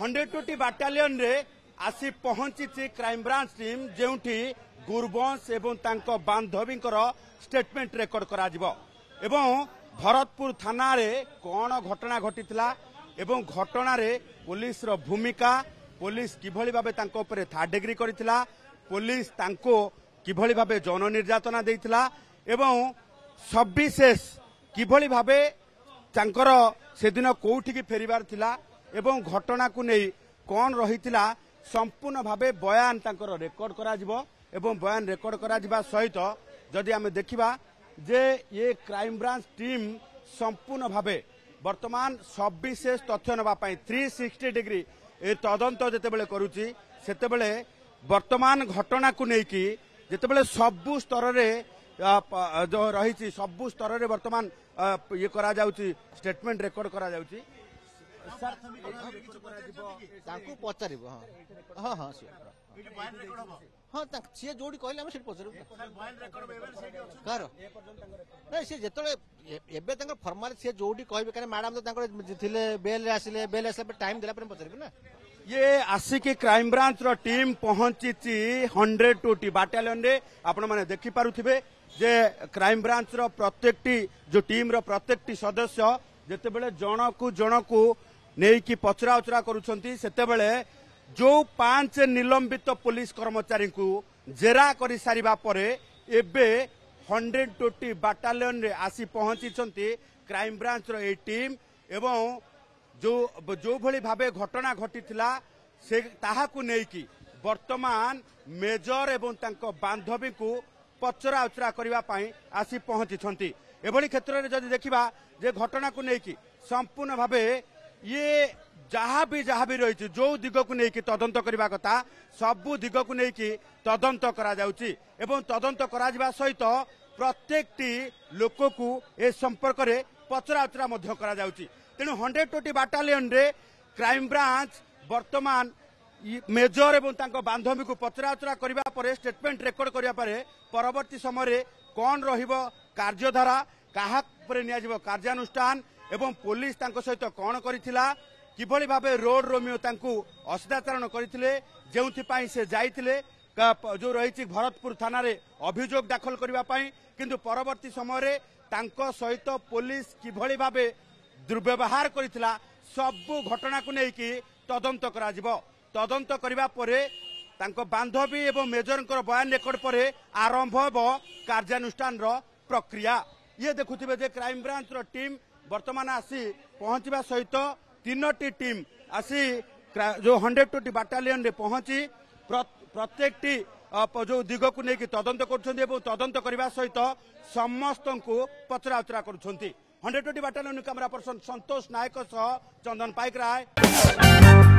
120 battalion रे आसी पहुंची क्राइमब्रांच टीम जेउठी गुरबंश एवं तांको बांधवींकर स्टेटमेंट रेकर्ड करा जिवो एवं भरतपुर थाना रे कौन घटना घटीला एवं घटना रे पुलिस रो भूमिका पुलिस किभली भाबे तांको ऊपर थर्ड डिग्री करथिला पुलिस तांको किभली भाबे जन निर्यातना देइथिला एवं सविशेष किभली भाबे तांकर सेदिन कोउठी की फेरिबार थिला एवं घटना को नहीं कौन रहिथिला संपूर्ण भाबे बयान तांकर रेकर्ड करा जिवो एवं बयान रेकर्ड करा जिबा सहित जदि आमे देखिबा जे ये क्राइम ब्रांच टीम संपूर्ण भाबे वर्तमान सविशेष तथ्य नबा पई 360 डिग्री ए तदंत जेतेबेले करूची सेतेबेले वर्तमान घटना को नहीं कि जेतेबेले सबु स्तर रे जो रही सबु स्तर रे वर्तमान ये करा जाउची स्टेटमेंट रेकर्ड करा जाउची तांको पचारिबो हां हां हाँ सी जोड़ी कहले हम पचारू कार नहीं सी जो फर्माल सी जोड़ी कहे मैडम तो थिले बेल आसिले बेल आसला टाइम देला पचार ना ये आसिकी क्राइम ब्रांच रो टीम पहुंची 120 बाटालियन रे आपण माने देखि पारुथिबे जे क्राइम ब्रांच रो प्रत्येकटी जो टीम रो प्रत्येकटी सदस्य जेतेबेले जनकू नहीं कि पचरा उचरा करुछंती सेतेबेले जो 5 निलंबित पुलिस कर्मचारी को जेरा कर सारिबा परे एबे 120 बाटालियन रे आसी पहुंची क्राइम ब्रांच रो ए टीम एवं जो भली भाबे घटना घटीथिला से ताहाकू नहीं कि वर्तमान मेजर एवं तांको बांधवी को पचरा उचरा करबा पई आसी पहुंची एभली क्षेत्र रे जदि देखिबा जे घटना को नहीं कि संपूर्ण भाबे ये जहाँ भी रही जो दिग को लेकिन तदंत करने कथा सबू दिग को लेकिन तदंत करा जाउची एवं तदंत करा जिबा सहित प्रत्येकटी लोक को ए संपर्क रे पचरा उचरा मध्य करा जाउची तेणु 120 बाटालियन रे क्राइम ब्रांच वर्तमान मेजर एवं तांको बांधवी को पचरा उचरा करबा परे स्टेटमेंट रेकर्ड करबा परे परवर्ती समय रे कौन रहिबो कार्यधारा काहा परे निया जिवो कार्यानुष्ठान एवं पुलिस तांको सहित कौन करिथिला किभली भाबे रोड रोमियो तांकू अशिदाचरण करथिले जेउथि से जाइथिले जो रही भरतपुर थाना रे अभियोग दाखल करबा पई किंतु परवर्ती समय रे तांको सहित पुलिस किभली भाबे दुर्व्यवहार करथिला सब घटना को नहीं कि तदंत करा जिवो तदंत करबा परे तांको बांधवी एवं मेजरकर बयान रेकर्ड परे आरंभ हो कार्यानुष्ठान रो प्रक्रिया ये देखुथिबे जे क्राइम ब्रांच रो टीम वर्तमान आसी पहुंचवा सहित 3टी टीम आसी जो 120 बाटालियन रे पहुंची प्रत्येकटी जो दिग को लेकिन तदंत कर तदंत करने सहित समस्त को पचरा उचरा कर 120 बाटालियन कैमरा पर्सन संतोष नायक सह चंदन पाइक राय।